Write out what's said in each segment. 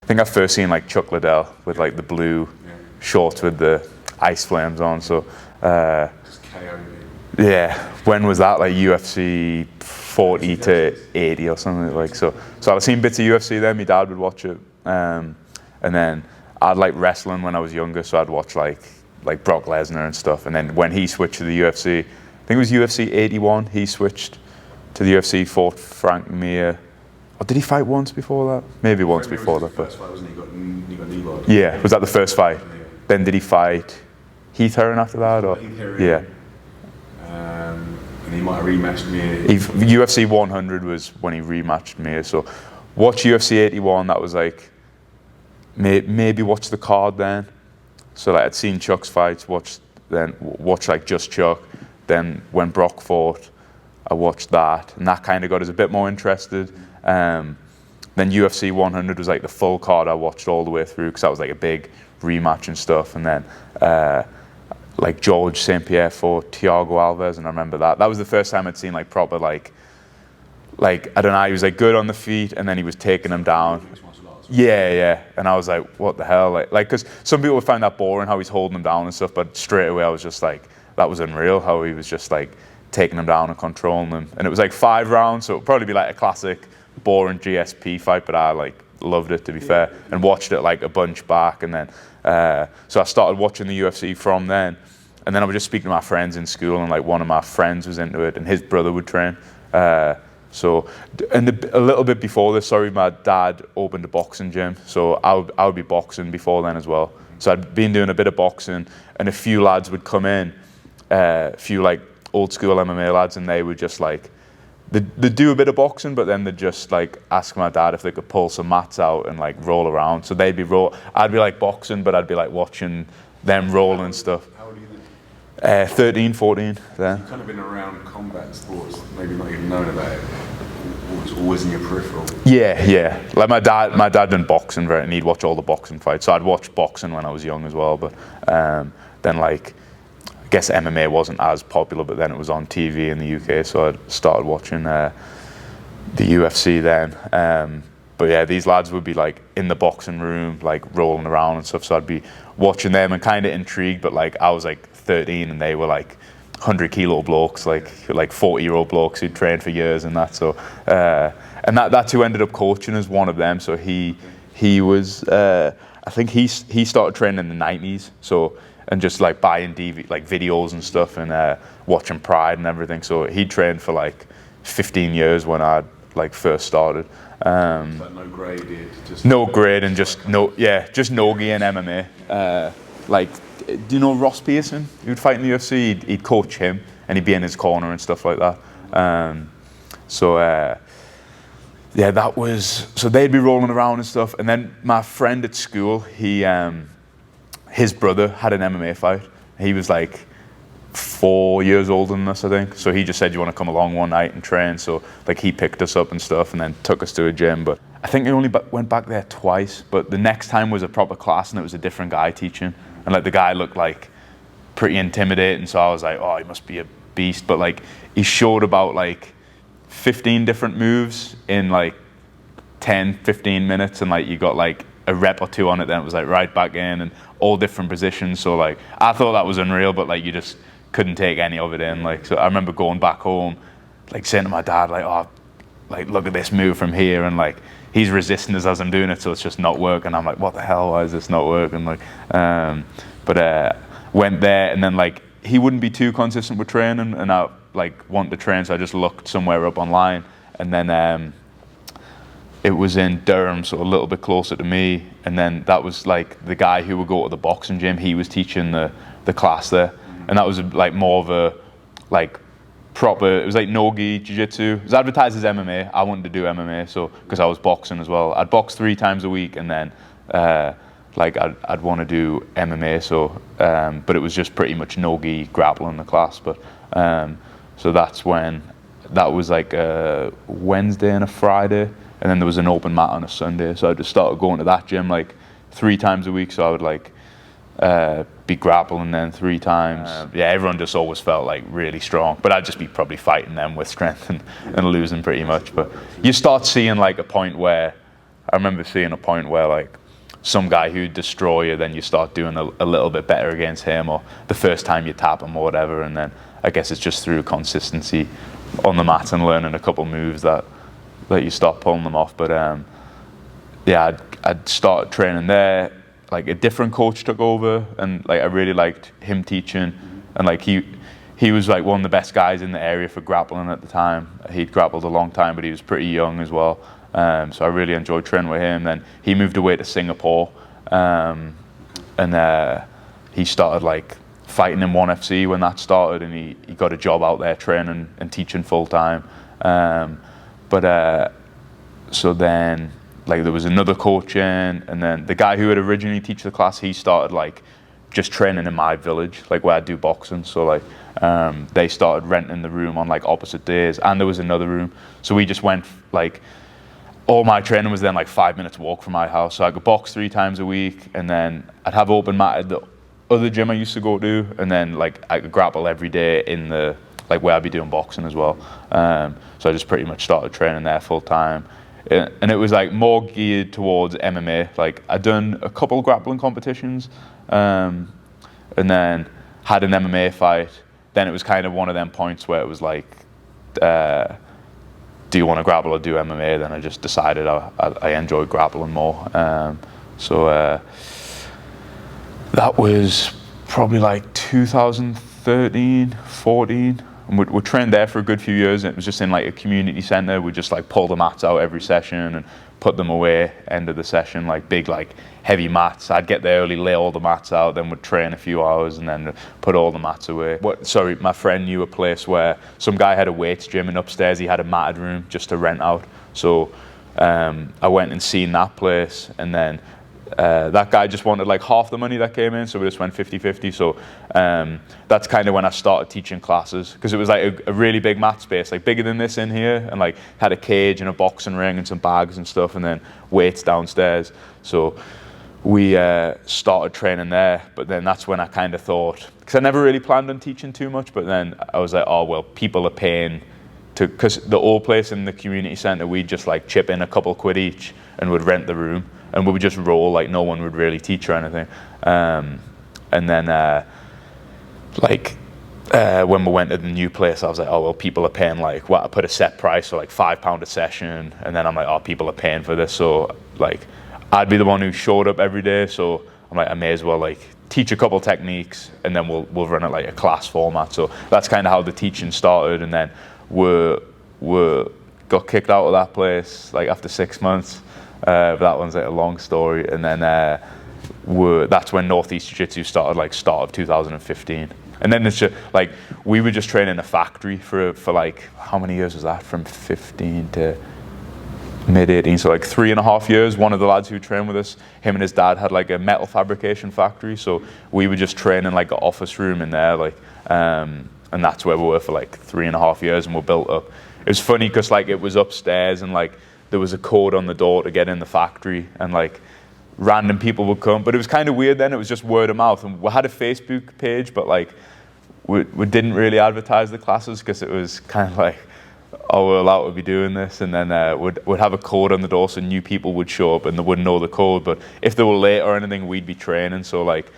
I think I first seen like Chuck Liddell with like the blue shorts with the ice flames on. So Just KO me. yeah, when was that? Like UFC 40 to 80 or something like. So I've seen bits of UFC then. My dad would watch it, and then I'd like wrestling when I was younger, so I'd watch like Brock Lesnar and stuff. And then when he switched to the UFC, I think it was UFC 81. He switched to the UFC, fought Frank Mir. Or did he fight once before that? Maybe once before that. First fight, wasn't he? He got knee barred. Yeah, was that the first fight? Yeah. Then did he fight Heath Herring after that? Or Heath Herring. yeah. And he might have rematched me. UFC 100 was when he rematched me. So watch UFC 81. That was like maybe watch the card then. So like I'd seen Chuck's fights. Watch like just Chuck. Then when Brock fought, I watched that, and that kind of got us a bit more interested. Then UFC 100 was like the full card I watched all the way through because that was like a big rematch and stuff. And then like George St. Pierre fought Thiago Alves, and I remember that. That was the first time I'd seen like proper like I don't know, he was like good on the feet, and then he was taking them down. Yeah, and I was like, what the hell? Like, because some people would find that boring how he's holding them down and stuff, but straight away I was just like, that was unreal how he was just like taking them down and controlling them. And it was like 5 rounds, so it'd probably be like a classic boring GSP fight, but I like loved it, to be fair, and watched it like a bunch back. And then so I started watching the UFC from then, and then I would just speak to my friends in school, and like one of my friends was into it, and his brother would train. So, and a little bit before this, my dad opened a boxing gym, so I would be boxing before then as well. So I'd been doing a bit of boxing, and a few lads would come in, a few like old school MMA lads, and they would just like, they'd do a bit of boxing, but then they'd just like ask my dad if they could pull some mats out and like roll around. So they'd be I'd be like boxing, but I'd be like watching them roll and stuff. How old are you then? 13, 14 then. You've kind of been around combat sports, maybe not even known about it. It was always in your peripheral. Yeah. Like my dad done boxing, right, and he'd watch all the boxing fights. So I'd watch boxing when I was young as well. But then like, I guess MMA wasn't as popular, but then it was on TV in the UK, so I started watching the UFC then. But yeah, these lads would be like in the boxing room, like rolling around and stuff. So I'd be watching them and kind of intrigued, but like I was like 13 and they were like 100-kilo blokes, like 40-year-old blokes who'd trained for years and that. So and that's who ended up coaching as one of them. So he was I think he started training in the 90s. So and just like buying videos and stuff and watching Pride and everything. So he trained for like 15 years when I like first started. Like no graded, just no grade and just nogi and MMA. Like, do you know Ross Pearson? He would fight in the UFC. He'd coach him and he'd be in his corner and stuff like that. Yeah, that was, so they'd be rolling around and stuff. And then my friend at school, his brother had an MMA fight. He was like 4 years older than us, I think. So he just said, you want to come along one night and train? So like he picked us up and stuff and then took us to a gym. But I think I only went back there twice. But the next time was a proper class and it was a different guy teaching. And like the guy looked like pretty intimidating. So I was like, oh, he must be a beast. But like he showed about like 15 different moves in like 10, 15 minutes. And like you got like a rep or two on it, then it was like right back in and all different positions. So like I thought that was unreal, but like you just couldn't take any of it in. Like, so I remember going back home, like saying to my dad, like, oh, like look at this move from here, and like he's resisting us as I'm doing it, so it's just not working. I'm like, what the hell? Why is this not working? Like, but went there, and then like he wouldn't be too consistent with training, and I like wanted to train, so I just looked somewhere up online, and then it was in Durham, so a little bit closer to me. And then that was like the guy who would go to the boxing gym. He was teaching the class there, and that was like more of a like proper. It was like no-gi jiu-jitsu. It was advertised as MMA. I wanted to do MMA, so because I was boxing as well. I'd box 3 times a week, and then like I'd want to do MMA. So, but it was just pretty much no-gi grappling the class. But so that's when that was like a Wednesday and a Friday. And then there was an open mat on a Sunday, so I just started going to that gym like 3 times a week. So I would like be grappling then 3 times. Yeah, everyone just always felt like really strong, but I'd just be probably fighting them with strength and losing pretty much. But you start seeing like a point where I remember seeing a point where like some guy who'd destroy you, then you start doing a little bit better against him, or the first time you tap him or whatever, and then I guess it's just through consistency on the mat and learning a couple moves that you start pulling them off. But yeah, I'd started training there. Like a different coach took over, and like I really liked him teaching, and like he was like one of the best guys in the area for grappling at the time. He'd grappled a long time, but he was pretty young as well. So I really enjoyed training with him. Then he moved away to Singapore, and he started like fighting in 1FC when that started, and he got a job out there training and teaching full time. So then like there was another coach in, and then the guy who had originally teach the class, he started like just training in my village, like where I do boxing. So like they started renting the room on like opposite days, and there was another room. So we just went like, all my training was then like 5 minutes walk from my house. So I could box 3 times a week, and then I'd have open mat at the other gym I used to go to, and then like I could grapple every day in the like where I'd be doing boxing as well. So I just pretty much started training there full time. And it was like more geared towards MMA. Like I'd done a couple grappling competitions, and then had an MMA fight. Then it was kind of one of them points where it was like, do you want to grapple or do MMA? Then I just decided I enjoyed grappling more. So that was probably like 2013, 14. And we trained there for a good few years. It was just in like a community center. We'd just like pull the mats out every session and put them away end of the session, like big like heavy mats. I'd get there early, lay all the mats out, then would train a few hours and then put all the mats away. My friend knew a place where some guy had a weights gym, and upstairs he had a matted room just to rent out. So I went and seen that place, and then that guy just wanted like half the money that came in, so we just went 50-50. So that's kind of when I started teaching classes, because it was like a really big mat space, like bigger than this in here, and like had a cage and a boxing ring and some bags and stuff, and then weights downstairs. So we started training there. But then that's when I kind of thought, because I never really planned on teaching too much, but then I was like, oh well, people are paying to, because the old place in the community center, we'd just like chip in a couple quid each and would rent the room, and we would just roll, like no one would really teach or anything. And then when we went to the new place, I was like, oh well, people are paying like, what, I put a set price for like £5 a session, and then I'm like, oh, people are paying for this, so like I'd be the one who showed up every day, so I'm like, I may as well like teach a couple techniques, and then we'll run it like a class format. So that's kind of how the teaching started. And then we got kicked out of that place like after 6 months. But that one's like a long story. And then that's when East Jiu Jitsu started, like start of 2015. And then it's just like we were just training in a factory for like, how many years was that? From 15 to mid 18, so like 3.5 years. One of the lads who trained with us, him and his dad had like a metal fabrication factory, so we were just training like an office room in there, like and that's where we were for like 3.5 years, and we built up. It was funny because like it was upstairs, and like there was a code on the door to get in the factory, and like random people would come, but it was kind of weird then. It was just word of mouth, and we had a Facebook page, but like we didn't really advertise the classes because it was kind of like, oh, we're allowed to be doing this, and then we'd have a code on the door, so new people would show up and they wouldn't know the code, but if they were late or anything, we'd be training, so like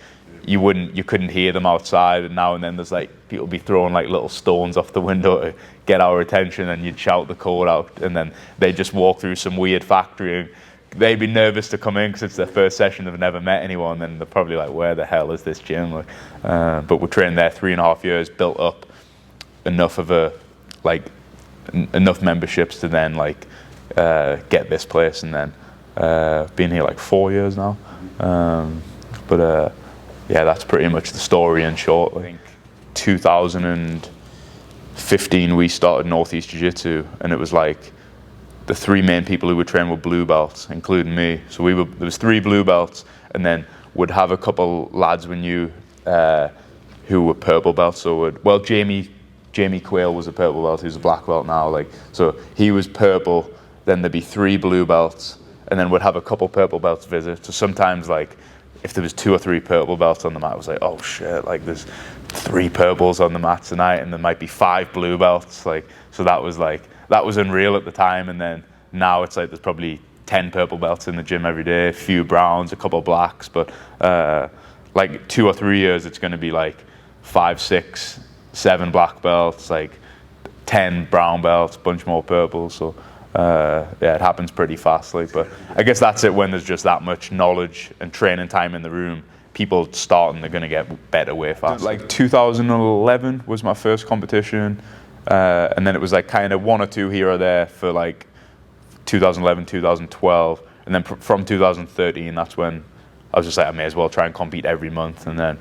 you couldn't hear them outside, and now and then there's like people be throwing like little stones off the window to get our attention, and you'd shout the code out, and then they'd just walk through some weird factory, and they'd be nervous to come in because it's their first session, they've never met anyone, and they're probably like, where the hell is this gym? Like, but we trained there 3.5 years, built up enough of enough memberships to then like get this place, and then been here like 4 years now. Yeah, that's pretty much the story in short. I think 2015 we started East Jiu Jitsu, and it was like the 3 main people who would train were blue belts, including me. So there was 3 blue belts, and then would have a couple lads we knew who were purple belts. So Jamie Quayle was a purple belt, who's a black belt now. Like, so he was purple, then there'd be 3 blue belts, and then we'd have a couple purple belts visit. So sometimes like if there was 2 or 3 purple belts on the mat, it was like, oh shit, like there's 3 purples on the mat tonight, and there might be 5 blue belts. Like, so that was unreal at the time. And then now it's like there's probably 10 purple belts in the gym every day, a few browns, a couple of blacks, but like 2 or 3 years, it's going to be like 5, 6, 7 black belts, like 10 brown belts, bunch more purple. So yeah, it happens pretty fastly. But I guess that's it. When there's just that much knowledge and training time in the room, people starting, they're going to get better way faster. Like 2011 was my first competition, and then it was like kind of 1 or 2 here or there for like 2011, 2012, and then from 2013, that's when I was just like, I may as well try and compete every month. And then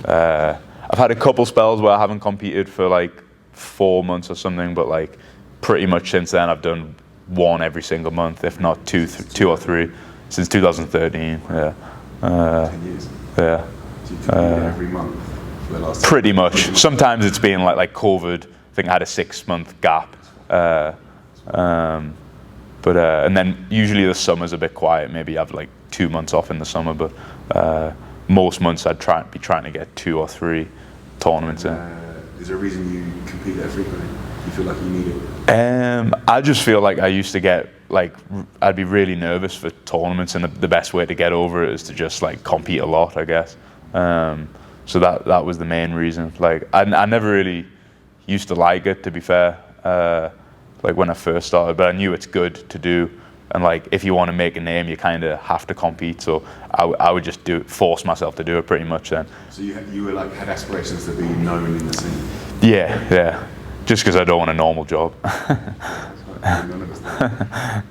I've had a couple spells where I haven't competed for like 4 months or something, but like pretty much since then I've done 1 every single month, if not 2 or 3, since 2013. Yeah. 10 years. Yeah. So you've competed every month for the last. Pretty much. Sometimes it's been like COVID. I think I had a 6-month gap. But and then usually the summer's a bit quiet. Maybe I have like 2 months off in the summer, but most months I'd be trying to get 2 or 3 tournaments in. Is there a reason you compete that frequently? Do you feel like you need it? I just feel like I used to get like, I'd be really nervous for tournaments, and the best way to get over it is to just like compete a lot, I guess. So that was the main reason. Like I never really used to like it, to be fair. Like when I first started, but I knew it's good to do, and like if you want to make a name, you kind of have to compete. So I would just force myself to do it pretty much then. So you were like, had aspirations to be known in the scene? Yeah, just because I don't want a normal job. None of us do.